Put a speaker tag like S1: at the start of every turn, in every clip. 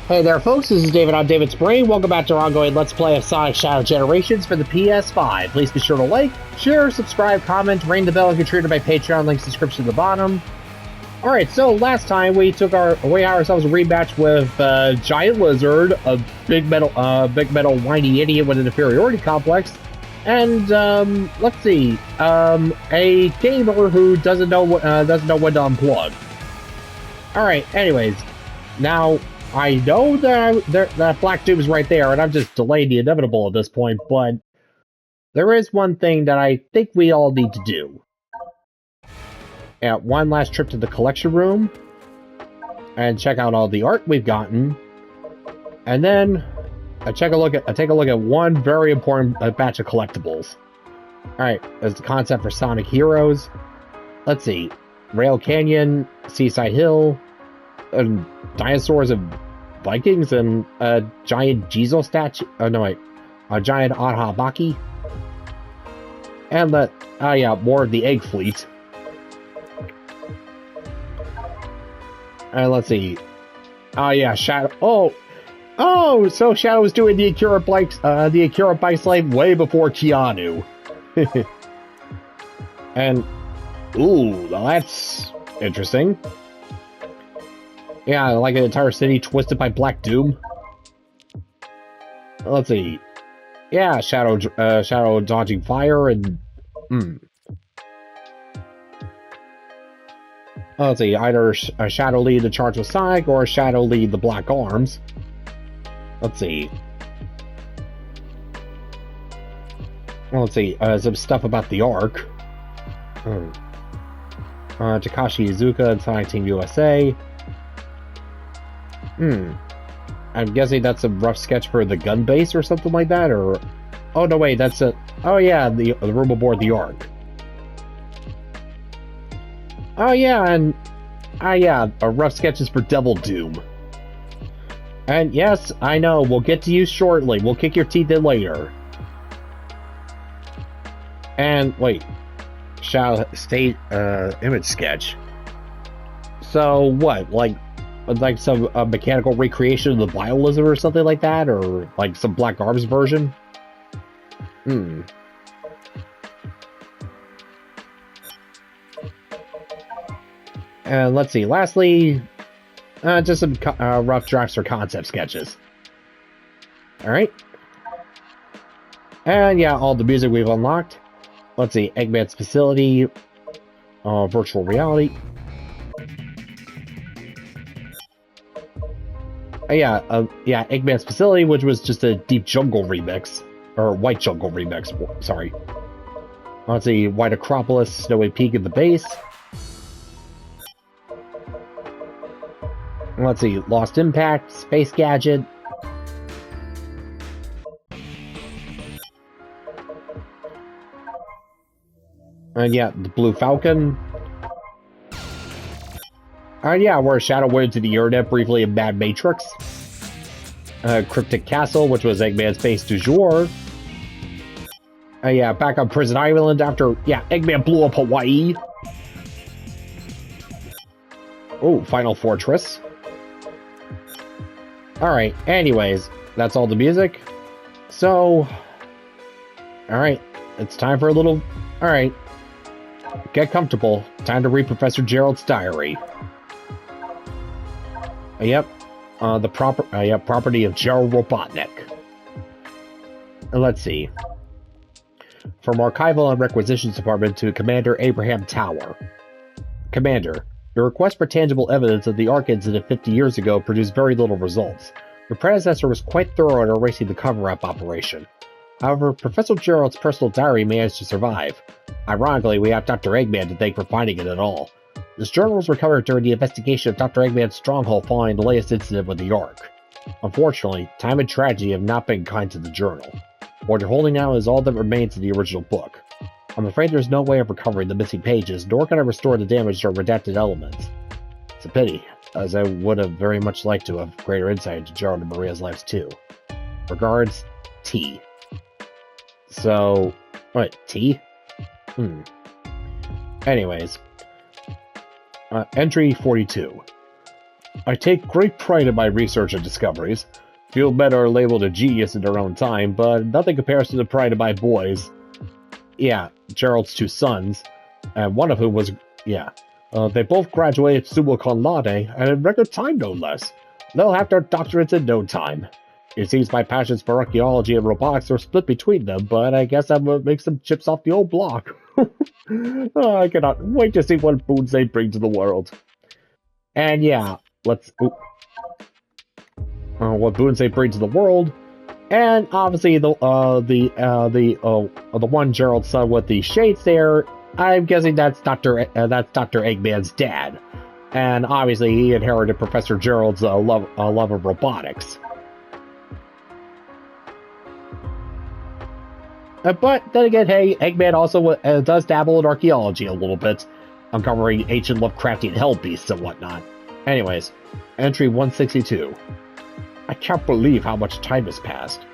S1: Hey there folks, this is David on David's Brain. Welcome back to our ongoing Let's Play of Sonic Shadow Generations for the PS5. Please be sure to like, share, subscribe, comment, ring the bell, and contribute to my Patreon, links in the description at the bottom. Alright, so last time we took ourselves a rematch with Giant Lizard, a big metal whiny idiot with an inferiority complex, and let's see, a gamer who doesn't know when to unplug. Alright, anyways, now I know that Black Doom is right there, and I'm just delaying the inevitable at this point, but there is one thing that I think we all need to do. One last trip to the collection room, and check out all the art we've gotten, and then take a look at one very important batch of collectibles. Alright, there's the concept for Sonic Heroes. Let's see, Rail Canyon, Seaside Hill, and dinosaurs and Vikings, and a giant Jizo statue. Oh no, wait, a giant Ahabaki, and more of the Egg Fleet. And let's see. Oh yeah, Shadow. So Shadow was doing the Akira Bike Slave way before Keanu. And ooh, that's interesting. Yeah, like an entire city twisted by Black Doom. Let's see. Yeah, Shadow dodging fire and let's see. Either Shadow lead the charge with Sonic or Shadow lead the Black Arms. Let's see. Let's see. Some stuff about the Ark. Takashi Iizuka and Sonic Team USA. I'm guessing that's a rough sketch for the gun base or something like that, or... Oh, no, wait, that's a... Oh, yeah, the room aboard the Ark. Oh, yeah, and... rough sketches for Devil Doom. And yes, I know, we'll get to you shortly. We'll kick your teeth in later. And, wait. Shadow State, image sketch. So, what, like some mechanical recreation of the Bio Lizard or something like that, or like some Black Arms version? And let's see, lastly, just some rough drafts or concept sketches. Alright. And yeah, all the music we've unlocked. Let's see, Eggman's Facility, virtual reality. Eggman's Facility, which was just a Deep Jungle remix, or White Jungle remix, sorry. Let's see, White Acropolis, Snowy Peak at the base. Let's see, Lost Impact, Space Gadget. And yeah, the Blue Falcon. Where Shadow went to the internet briefly in Mad Matrix. Cryptic Castle, which was Eggman's base du jour. Back on Prison Island after, Eggman blew up Hawaii. Oh, Final Fortress. Alright, anyways, that's all the music. So, alright, it's time for a little... Alright, get comfortable. Time to read Professor Gerald's diary. The property of Gerald Robotnik. Let's see. From Archival and Requisitions Department to Commander Abraham Tower. Commander, your request for tangible evidence of the Ark incident 50 years ago produced very little results. Your predecessor was quite thorough in erasing the cover-up operation. However, Professor Gerald's personal diary managed to survive. Ironically, we have Dr. Eggman to thank for finding it at all. This journal was recovered during the investigation of Dr. Eggman's stronghold following the latest incident with the Ark. Unfortunately, time and tragedy have not been kind to the journal. What you're holding now is all that remains of the original book. I'm afraid there's no way of recovering the missing pages, nor can I restore the damaged or redacted elements. It's a pity, as I would have very much liked to have greater insight into Gerald and Maria's lives too. Regards, T. So, what, T? Anyways. Entry 42. I take great pride in my research and discoveries. Few men are labeled a genius in their own time, but nothing compares to the pride of my boys. Yeah, Gerald's two sons, and one of whom was, they both graduated summa cum laude, and in record time no less. They'll have their doctorates in no time. It seems my passions for archaeology and robotics are split between them, but I guess I'm gonna make some chips off the old block. Oh, I cannot wait to see what boons they bring to the world. And yeah, let's... what boons they bring to the world, and obviously the one Gerald son with the shades there. I'm guessing that's Dr. Eggman's dad, and obviously he inherited Professor Gerald's love of robotics. But then again, hey, Eggman also does dabble in archaeology a little bit, uncovering ancient Lovecraftian hell beasts and whatnot. Anyways, entry 162. I can't believe how much time has passed.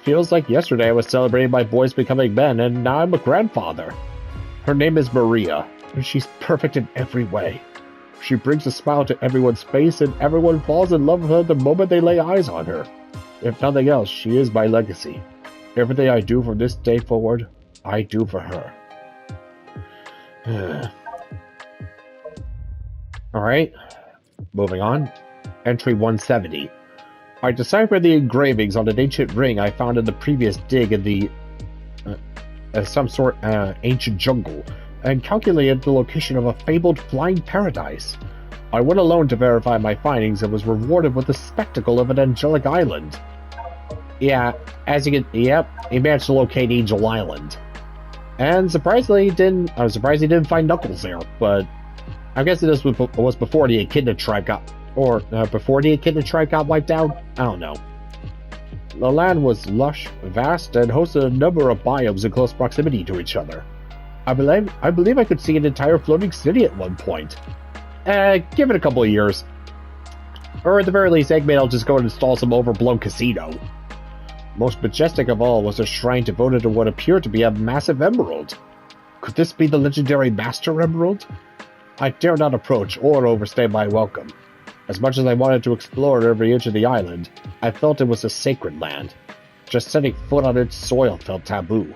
S1: Feels like yesterday I was celebrating my boys becoming men, and now I'm a grandfather. Her name is Maria, and she's perfect in every way. She brings a smile to everyone's face, and everyone falls in love with her the moment they lay eyes on her. If nothing else, she is my legacy. Everything I do from this day forward, I do for her. Alright, moving on. Entry 170. I deciphered the engravings on an ancient ring I found in the previous dig in the ancient jungle, and calculated the location of a fabled flying paradise. I went alone to verify my findings and was rewarded with the spectacle of an angelic island. Yeah, as you can, he managed to locate Angel Island. And surprisingly, I was surprised he didn't find Knuckles there, but I guess this was before the Echidna tribe before the Echidna tribe got wiped out? I don't know. The land was lush, vast, and hosted a number of biomes in close proximity to each other. I believe I could see an entire floating city at one point. Give it a couple of years. Or at the very least, Eggman will just go and install some overblown casino. Most majestic of all was a shrine devoted to what appeared to be a massive emerald. Could this be the legendary Master Emerald? I dare not approach or overstay my welcome. As much as I wanted to explore every inch of the island, I felt it was a sacred land. Just setting foot on its soil felt taboo.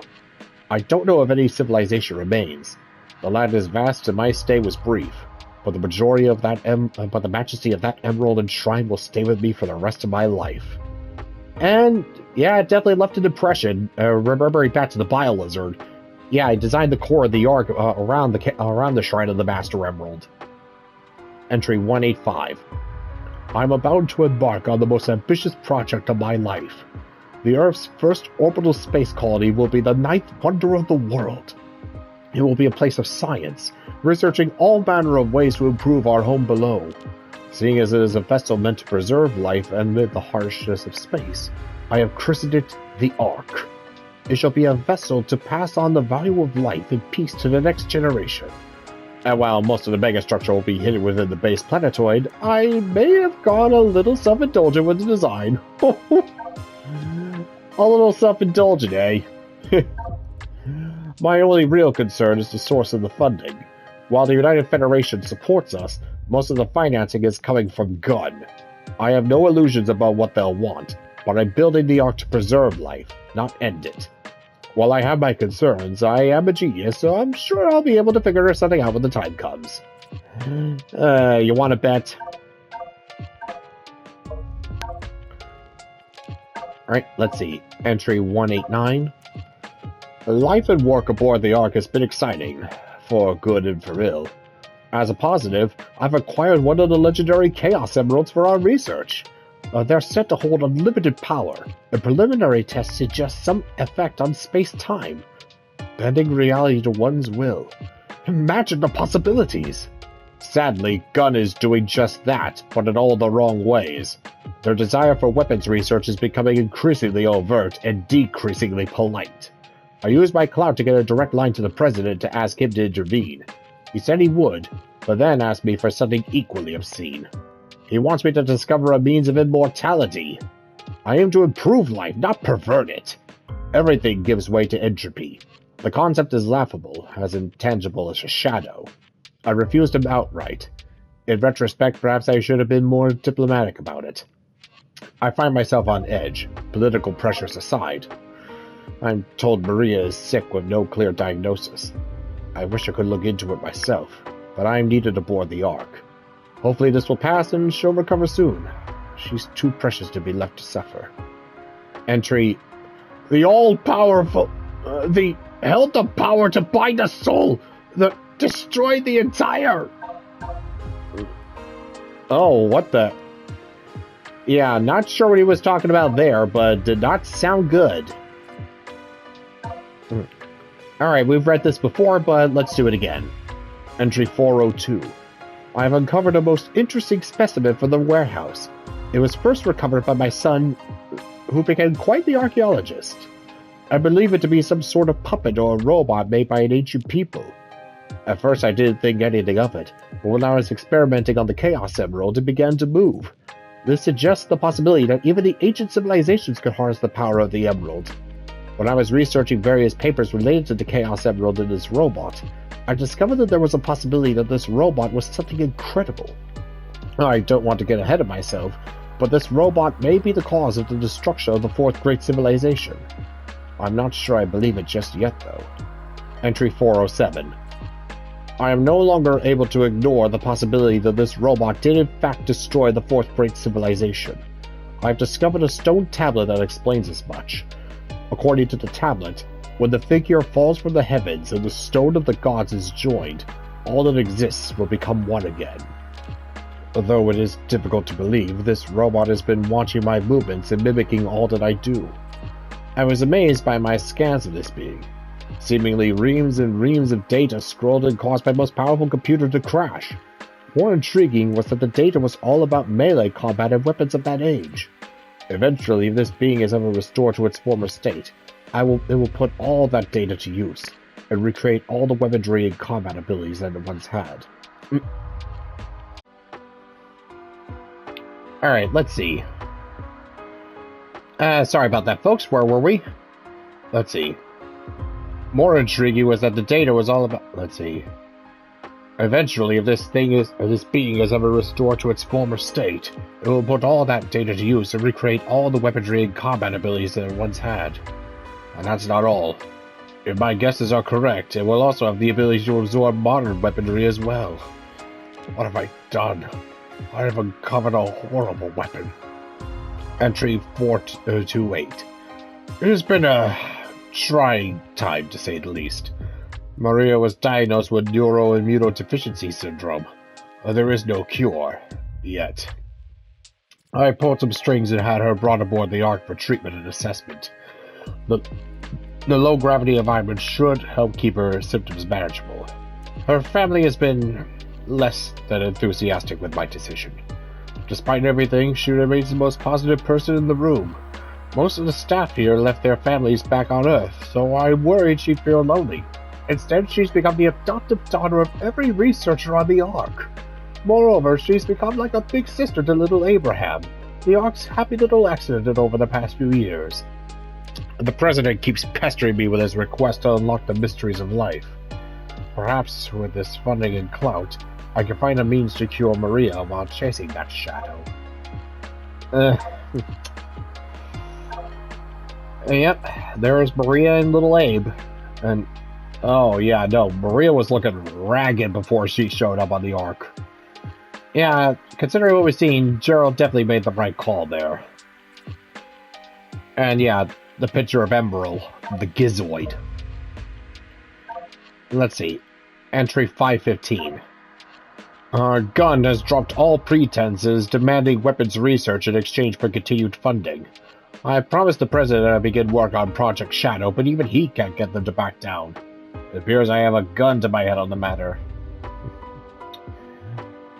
S1: I don't know if any civilization remains. The land is vast and my stay was brief, but the majesty of that emerald and shrine will stay with me for the rest of my life. And yeah, it definitely left an impression. Remembering back to the Bile Lizard, yeah, I designed the core of the arc around the shrine of the Master Emerald. Entry 185. I'm about to embark on the most ambitious project of my life. The Earth's first orbital space colony will be the ninth wonder of the world. It will be a place of science, researching all manner of ways to improve our home below. Seeing as it is a vessel meant to preserve life amid the harshness of space, I have christened it the Ark. It shall be a vessel to pass on the value of life and peace to the next generation. And while most of the megastructure will be hidden within the base planetoid, I may have gone a little self-indulgent with the design. A little self-indulgent, eh? My only real concern is the source of the funding. While the United Federation supports us, most of the financing is coming from Gun. I have no illusions about what they'll want, but I'm building the Ark to preserve life, not end it. While I have my concerns, I am a genius, so I'm sure I'll be able to figure something out when the time comes. You want to bet? Alright, let's see. Entry 189. Life and work aboard the Ark has been exciting, for good and for ill. As a positive, I've acquired one of the legendary Chaos Emeralds for our research. They're said to hold unlimited power, and preliminary tests suggest some effect on space-time, bending reality to one's will. Imagine the possibilities! Sadly, Gun is doing just that, but in all the wrong ways. Their desire for weapons research is becoming increasingly overt and decreasingly polite. I used my clout to get a direct line to the president to ask him to intervene. He said he would, but then asked me for something equally obscene. He wants me to discover a means of immortality. I aim to improve life, not pervert it. Everything gives way to entropy. The concept is laughable, as intangible as a shadow. I refused him outright. In retrospect, perhaps I should have been more diplomatic about it. I find myself on edge, political pressures aside. I'm told Maria is sick with no clear diagnosis. I wish I could look into it myself, but I am needed aboard the Ark. Hopefully this will pass and she'll recover soon. She's too precious to be left to suffer. Entry: the all-powerful, the held the power to bind a soul that destroyed the entire... Oh, what the... Yeah, not sure what he was talking about there, but did not sound good. Alright, we've read this before, but let's do it again. Entry 402. I have uncovered a most interesting specimen from the warehouse. It was first recovered by my son, who became quite the archaeologist. I believe it to be some sort of puppet or a robot made by an ancient people. At first I didn't think anything of it, but when I was experimenting on the Chaos Emerald, it began to move. This suggests the possibility that even the ancient civilizations could harness the power of the Emerald. When I was researching various papers related to the Chaos Emerald and this robot, I discovered that there was a possibility that this robot was something incredible. I don't want to get ahead of myself, but this robot may be the cause of the destruction of the Fourth Great Civilization. I'm not sure I believe it just yet, though. Entry 407. I am no longer able to ignore the possibility that this robot did in fact destroy the Fourth Great Civilization. I have discovered a stone tablet that explains as much. According to the tablet, when the figure falls from the heavens and the stone of the gods is joined, all that exists will become one again. Although it is difficult to believe, this robot has been watching my movements and mimicking all that I do. I was amazed by my scans of this being. Seemingly reams and reams of data scrolled and caused my most powerful computer to crash. More intriguing was that the data was all about melee combat and weapons of that age. Eventually, if this being is ever restored to its former state, it will put all that data to use, and recreate all the weaponry and combat abilities that it once had. Alright, let's see. Sorry about that, folks. Where were we? Let's see. More intriguing was that the data was all about... Let's see. Eventually, if this being is ever restored to its former state, it will put all that data to use and recreate all the weaponry and combat abilities that it once had. And that's not all. If my guesses are correct, it will also have the ability to absorb modern weaponry as well. What have I done? I have uncovered a horrible weapon. Entry 428. It has been a trying time, to say the least. Maria was diagnosed with neuroimmunodeficiency syndrome. There is no cure, yet. I pulled some strings and had her brought aboard the Ark for treatment and assessment. The low-gravity environment should help keep her symptoms manageable. Her family has been less than enthusiastic with my decision. Despite everything, she remains the most positive person in the room. Most of the staff here left their families back on Earth, so I worried she'd feel lonely. Instead, she's become the adoptive daughter of every researcher on the Ark. Moreover, she's become like a big sister to little Abraham, the Ark's happy little accident over the past few years. The President keeps pestering me with his request to unlock the mysteries of life. Perhaps, with this funding and clout, I can find a means to cure Maria while chasing that shadow. Yep, there's Maria and little Abe. And, oh yeah, no, Maria was looking ragged before she showed up on the Ark. Yeah, considering what we've seen, Gerald definitely made the right call there. And yeah, the picture of Emerald, the Gizoid. Let's see. Entry 515. Our gun has dropped all pretenses, demanding weapons research in exchange for continued funding. I promised the President I'd begin work on Project Shadow, but even he can't get them to back down. It appears I have a gun to my head on the matter.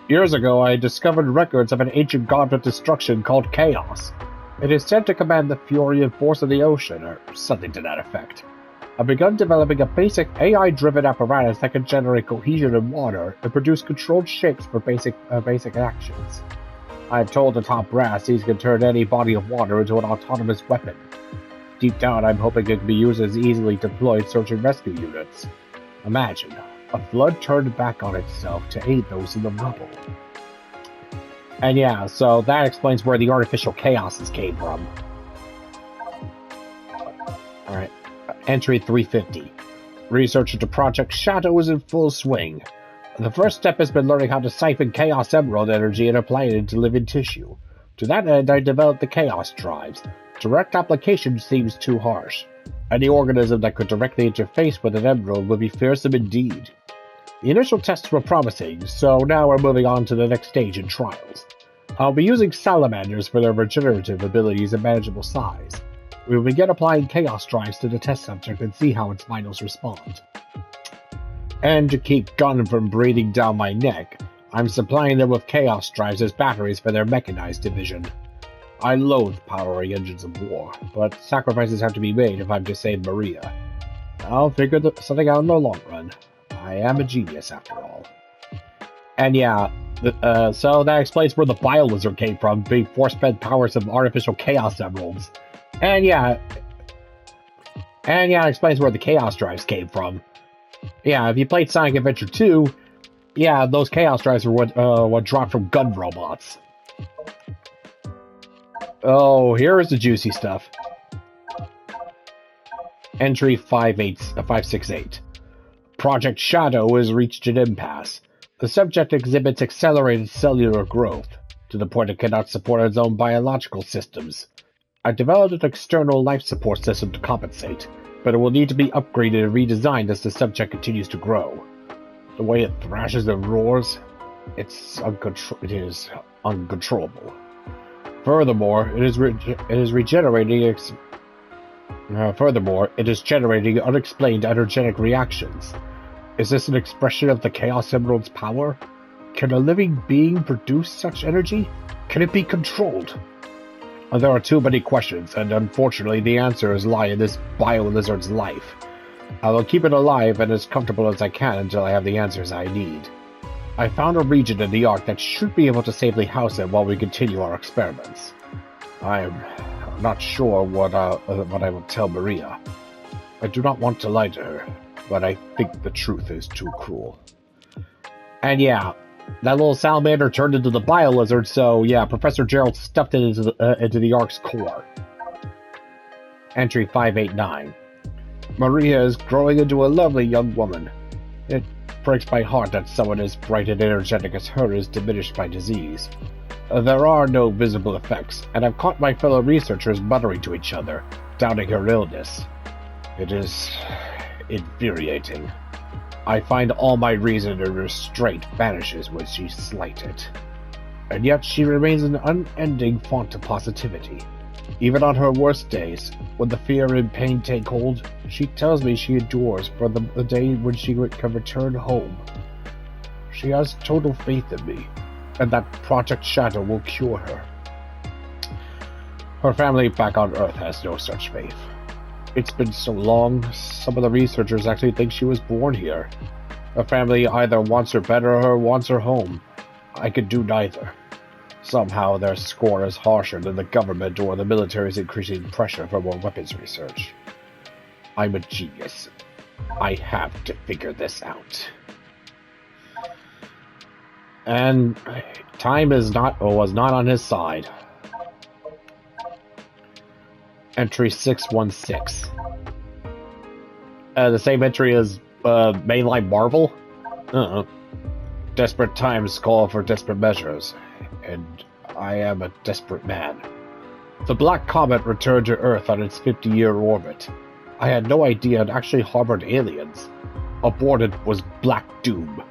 S1: Years ago, I discovered records of an ancient god of destruction called Chaos. It is said to command the fury and force of the ocean, or something to that effect. I've begun developing a basic AI-driven apparatus that can generate cohesion in water and produce controlled shapes for basic actions. I've told the top brass these can turn any body of water into an autonomous weapon. Deep down, I'm hoping it can be used as easily deployed search and rescue units. Imagine, a flood turned back on itself to aid those in the rubble. And yeah, so that explains where the artificial chaoses came from. Alright, entry 350. Research into Project Shadow is in full swing. The first step has been learning how to siphon Chaos Emerald energy and apply it into living tissue. To that end, I developed the Chaos Drives. Direct application seems too harsh. Any organism that could directly interface with an emerald would be fearsome indeed. The initial tests were promising, so now we're moving on to the next stage in trials. I'll be using salamanders for their regenerative abilities and manageable size. We will begin applying Chaos Drives to the test subject and see how its vitals respond. And to keep Gun from breathing down my neck, I'm supplying them with Chaos Drives as batteries for their mechanized division. I loathe powering engines of war, but sacrifices have to be made if I'm to save Maria. I'll figure something out in the long run. I am a genius after all. And yeah, so that explains where the Bio-Lizard came from, being force-fed powers of artificial Chaos Emeralds. And yeah, it explains where the Chaos Drives came from. Yeah, if you played Sonic Adventure 2, yeah, those Chaos Drives were what dropped from gun robots. Oh, here is the juicy stuff. Entry 568. Project Shadow has reached an impasse. The subject exhibits accelerated cellular growth, to the point it cannot support its own biological systems. I developed an external life support system to compensate, but it will need to be upgraded and redesigned as the subject continues to grow. The way it thrashes and roars, it is uncontrollable. Furthermore, it is generating unexplained energetic reactions. Is this an expression of the Chaos Emerald's power? Can a living being produce such energy? Can it be controlled? There are too many questions, and unfortunately the answers lie in this Bio-Lizard's life. I will keep it alive and as comfortable as I can until I have the answers I need. I found a region in the Ark that should be able to safely house it while we continue our experiments. I'm not sure what I will tell Maria. I do not want to lie to her, but I think the truth is too cruel. And yeah, that little salamander turned into the Bio-Lizard, so yeah, Professor Gerald stuffed it into the Ark's core. Entry 589. Maria is growing into a lovely young woman. It breaks my heart that someone as bright and energetic as her is diminished by disease. There are no visible effects, and I've caught my fellow researchers muttering to each other, doubting her illness. It is infuriating. I find all my reason and restraint vanishes when she's slighted. And yet she remains an unending font of positivity. Even on her worst days, when the fear and pain take hold, she tells me she endures for the day when she can return home. She has total faith in me, and that Project Shadow will cure her. Her family back on Earth has no such faith. It's been so long, some of the researchers actually think she was born here. Her family either wants her better or wants her home. I could do neither. Somehow their score is harsher than the government or the military's increasing pressure for more weapons research. I'm a genius. I have to figure this out. And time was not on his side. Entry 616. The same entry as mainline Marvel? Desperate times call for desperate measures, and I am a desperate man. The Black Comet returned to Earth on its 50-year orbit. I had no idea it actually harbored aliens. Aboard it was Black Doom.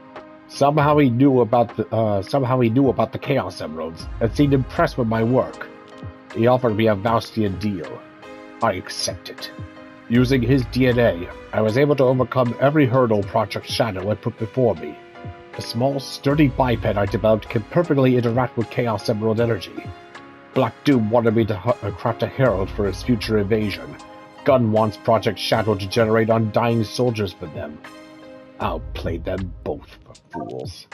S1: Somehow he knew about the Chaos Emeralds and seemed impressed with my work. He offered me a Voustian deal. I accepted. Using his DNA, I was able to overcome every hurdle Project Shadow had put before me. The small, sturdy biped I developed can perfectly interact with Chaos Emerald energy. Black Doom wanted me to craft a herald for his future invasion. Gun wants Project Shadow to generate undying soldiers for them. I'll play them both for fools.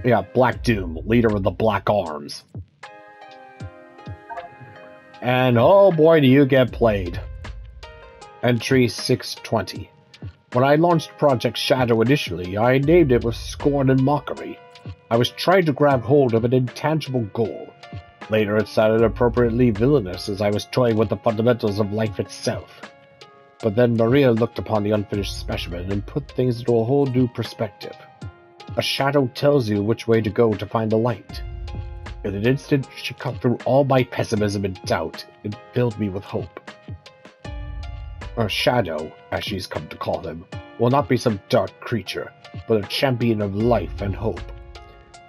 S1: Yeah, Black Doom, leader of the Black Arms. And oh boy, do you get played. Entry 620. When I launched Project Shadow initially, I named it with scorn and mockery. I was trying to grab hold of an intangible goal. Later it sounded appropriately villainous as I was toying with the fundamentals of life itself. But then Maria looked upon the unfinished specimen and put things into a whole new perspective. A shadow tells you which way to go to find the light. In an instant, she cut through all my pessimism and doubt and filled me with hope. A shadow, as she's come to call him, will not be some dark creature, but a champion of life and hope.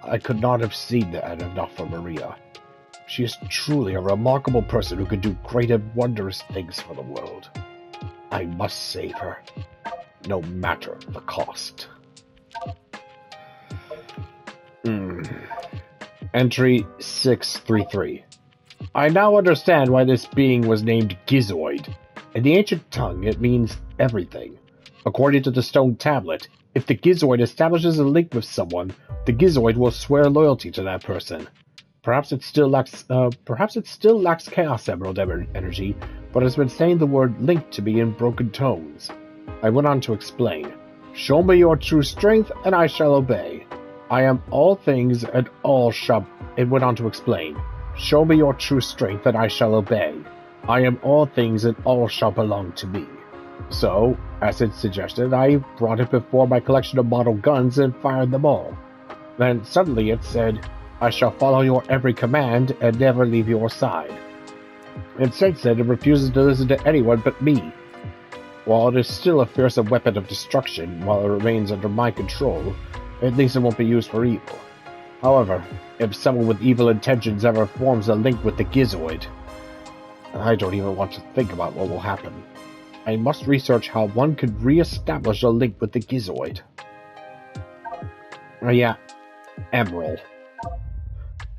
S1: I could not have seen that if not for Maria. She is truly a remarkable person who can do great and wondrous things for the world. I must save her, no matter the cost. Entry 633. I now understand why this being was named Gizoid. In the ancient tongue, it means everything. According to the stone tablet, if the Gizoid establishes a link with someone, the Gizoid will swear loyalty to that person. Perhaps it still lacks Chaos Emerald energy, but has been saying the word link to me in broken tones. I went on to explain. Show me your true strength, and I shall obey. I am all things, and all shall... It went on to explain. Show me your true strength, and I shall obey. I am all things, and all shall belong to me. So, as it suggested, I brought it before my collection of model guns and fired them all. Then suddenly it said, I shall follow your every command and never leave your side. And since then it refuses to listen to anyone but me. While it is still a fearsome weapon of destruction while it remains under my control, at least it won't be used for evil. However, if someone with evil intentions ever forms a link with the Gizoid, I don't even want to think about what will happen. I must research how one could re-establish a link with the Gizoid. Emerald.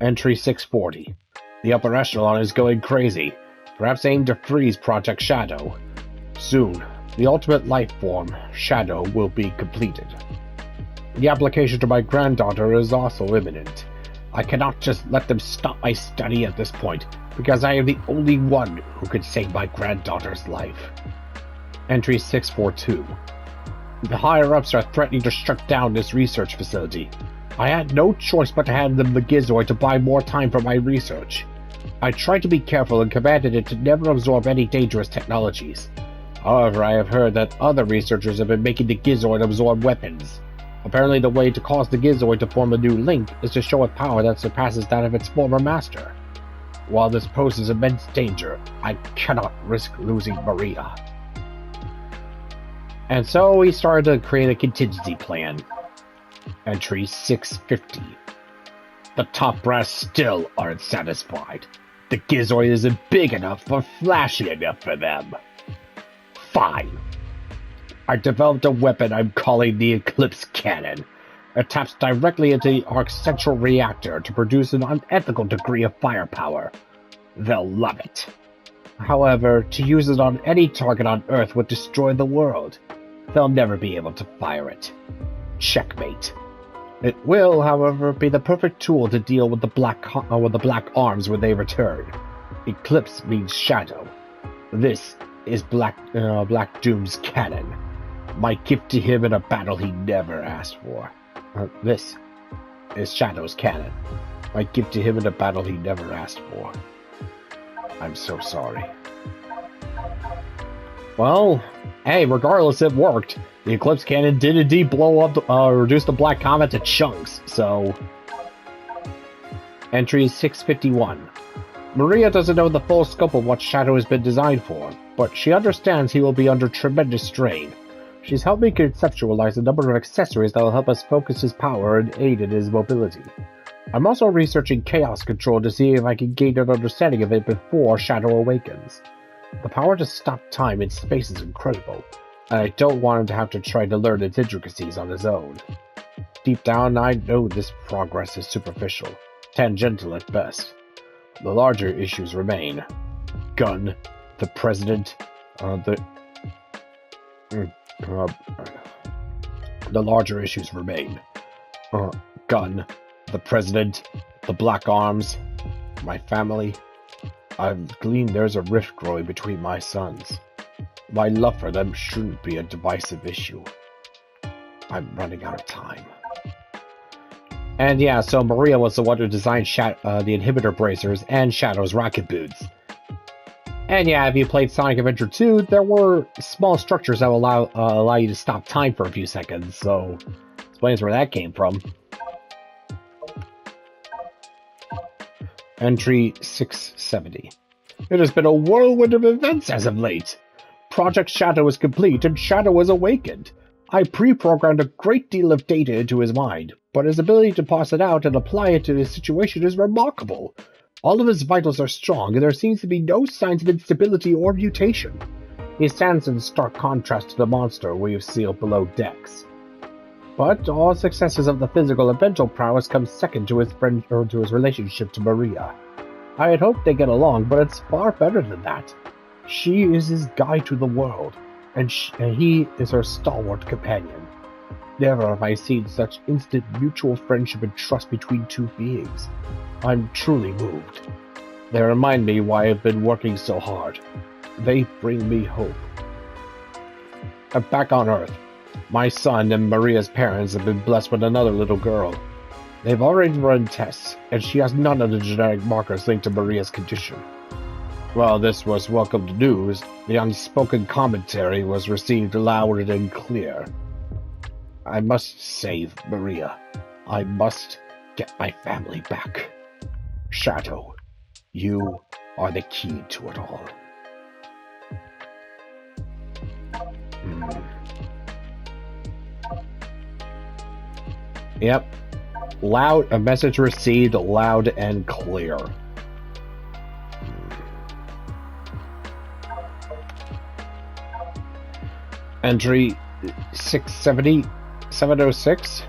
S1: Entry 640. The upper echelon is going crazy. Perhaps aim to freeze Project Shadow. Soon, the ultimate life form, Shadow, will be completed. The application to my granddaughter is also imminent. I cannot just let them stop my study at this point, because I am the only one who could save my granddaughter's life. Entry 642. The higher-ups are threatening to shut down this research facility. I had no choice but to hand them the Gizoid to buy more time for my research. I tried to be careful and commanded it to never absorb any dangerous technologies. However, I have heard that other researchers have been making the Gizoid absorb weapons. Apparently the way to cause the Gizoid to form a new link is to show it power that surpasses that of its former master. While this poses immense danger, I cannot risk losing Maria. And so he started to create a contingency plan. Entry 650. The top brass still aren't satisfied. The Gizoid isn't big enough or flashy enough for them. Fine. I developed a weapon I'm calling the Eclipse Cannon. It taps directly into the Ark's central reactor to produce an unethical degree of firepower. They'll love it. However, to use it on any target on Earth would destroy the world. They'll never be able to fire it. Checkmate. It will, however, be the perfect tool to deal with the Black Arms when they return. Eclipse means shadow. This is Black Doom's cannon. My gift to him in a battle he never asked for. This is Shadow's cannon. My gift to him in a battle he never asked for. I'm so sorry. Well, hey, regardless, it worked. The Eclipse Cannon did indeed blow up, reduce the Black Comet to chunks, so... Entry 651. Maria doesn't know the full scope of what Shadow has been designed for, but she understands he will be under tremendous strain. She's helped me conceptualize a number of accessories that will help us focus his power and aid in his mobility. I'm also researching Chaos Control to see if I can gain an understanding of it before Shadow awakens. The power to stop time and space is incredible, and I don't want him to have to try to learn its intricacies on his own. Deep down, I know this progress is superficial, tangential at best. The larger issues remain. Gun, the President, the larger issues remain. Gun, the President, the Black Arms, my family. I've gleaned there's a rift growing between my sons. My love for them shouldn't be a divisive issue. I'm running out of time. And yeah, so Maria was the one who designed the inhibitor bracers and Shadow's rocket boots. And yeah, if you played Sonic Adventure 2, there were small structures that will allow you to stop time for a few seconds, so explains where that came from. Entry 670. It has been a whirlwind of events as of late. Project Shadow is complete and Shadow is awakened. I pre-programmed a great deal of data into his mind, but his ability to parse it out and apply it to his situation is remarkable. All of his vitals are strong, and there seems to be no signs of instability or mutation. He stands in stark contrast to the monster we have sealed below decks. But all successes of the physical and mental prowess come second to his relationship to Maria. I had hoped they get along, but it's far better than that. She is his guide to the world, and he is her stalwart companion. Never have I seen such instant mutual friendship and trust between two beings. I'm truly moved. They remind me why I've been working so hard. They bring me hope. I'm back on Earth. My son and Maria's parents have been blessed with another little girl. They've already run tests, and she has none of the genetic markers linked to Maria's condition. While this was welcome news, the unspoken commentary was received loud and clear. I must save Maria. I must get my family back. Shadow, you are the key to it all. Yep. A message received loud and clear. Entry 670, 706.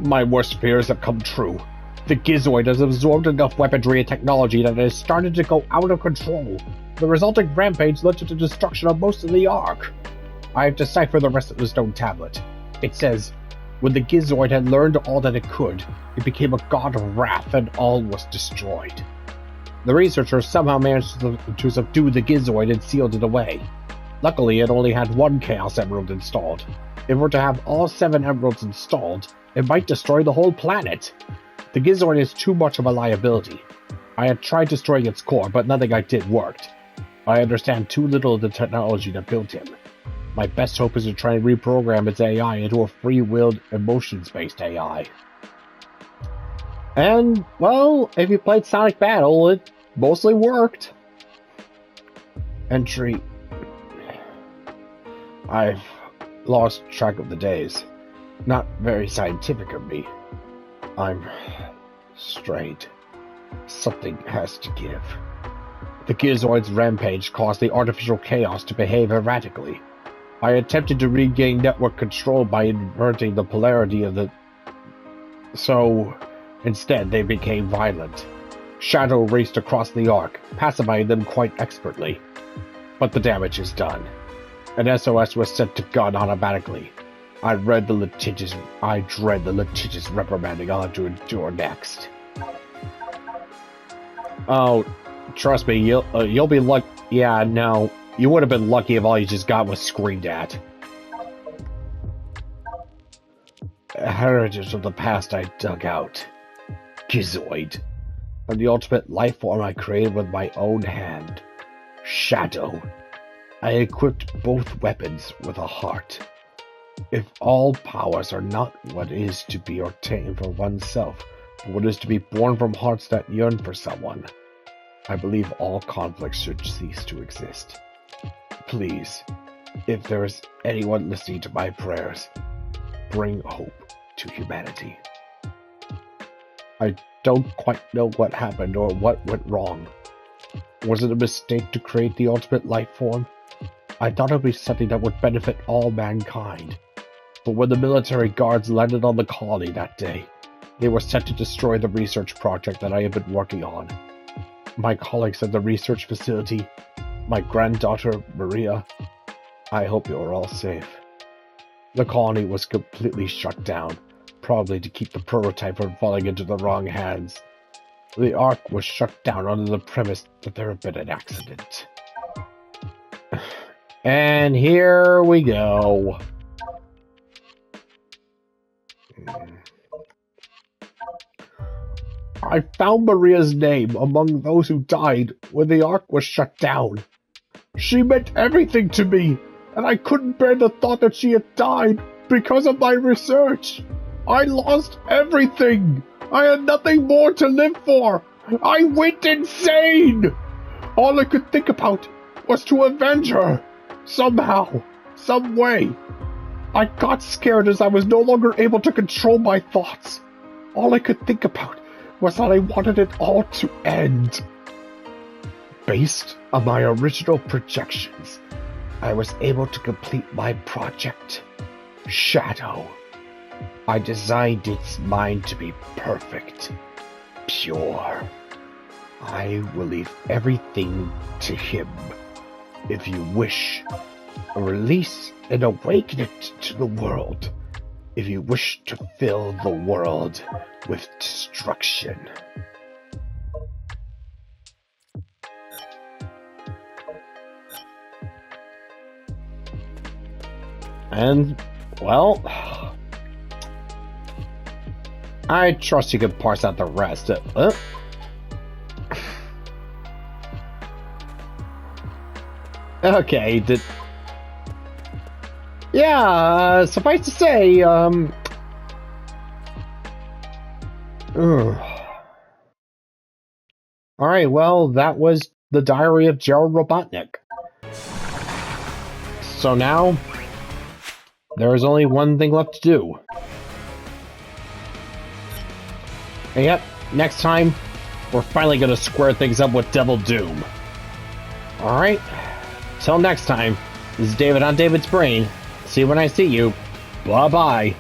S1: My worst fears have come true. The Gizoid has absorbed enough weaponry and technology that it has started to go out of control. The resulting rampage led to the destruction of most of the Ark. I have deciphered the rest of the stone tablet. It says, when the Gizoid had learned all that it could, it became a god of wrath and all was destroyed. The researchers somehow managed to subdue the Gizoid and sealed it away. Luckily, it only had one Chaos Emerald installed. If it were to have all 7 emeralds installed, it might destroy the whole planet. The Gizoid is too much of a liability. I had tried destroying its core, but nothing I did worked. I understand too little of the technology that built him. My best hope is to try and reprogram its AI into a free-willed, emotions-based AI. And, well, if you played Sonic Battle, it mostly worked. Entry. I've lost track of the days. Not very scientific of me. I'm strayed. Something has to give. The Gizoid's rampage caused the artificial chaos to behave erratically. I attempted to regain network control by inverting the polarity of the... So, instead they became violent. Shadow raced across the Ark, pacifying them quite expertly. But the damage is done. An SOS was sent to gun automatically. I dread the litigious reprimanding I'll have to endure next. Oh, trust me, you'll be lucky. Yeah, no, you would have been lucky if all you just got was screamed at. A heritage of the past I dug out. Gizoid. And the ultimate life form I created with my own hand. Shadow. I equipped both weapons with a heart. If all powers are not what is to be obtained for oneself, but what is to be born from hearts that yearn for someone, I believe all conflicts should cease to exist. Please, if there is anyone listening to my prayers, bring hope to humanity. I don't quite know what happened or what went wrong. Was it a mistake to create the ultimate life form? I thought it would be something that would benefit all mankind. But when the military guards landed on the colony that day, they were sent to destroy the research project that I had been working on. My colleagues at the research facility, my granddaughter, Maria, I hope you are all safe. The colony was completely shut down, probably to keep the prototype from falling into the wrong hands. The Ark was shut down under the premise that there had been an accident. And here we go. I found Maria's name among those who died when the Ark was shut down. She meant everything to me, and I couldn't bear the thought that she had died because of my research. I lost everything. I had nothing more to live for. I went insane. All I could think about was to avenge her. Somehow, some way. I got scared as I was no longer able to control my thoughts. All I could think about was that I wanted it all to end. Based on my original projections, I was able to complete my project, Shadow. I designed its mind to be perfect, pure. I will leave everything to him. If you wish, release and awaken it to the world. If you wish to fill the world with destruction. And, well, I trust you can parse out the rest. Okay, yeah, suffice to say, Alright, well, that was the Diary of Gerald Robotnik. So now, there is only one thing left to do. And yep, next time, we're finally gonna square things up with Devil Doom. Alright, till next time, this is David on David's Brain. See you when I see you. Bye-bye.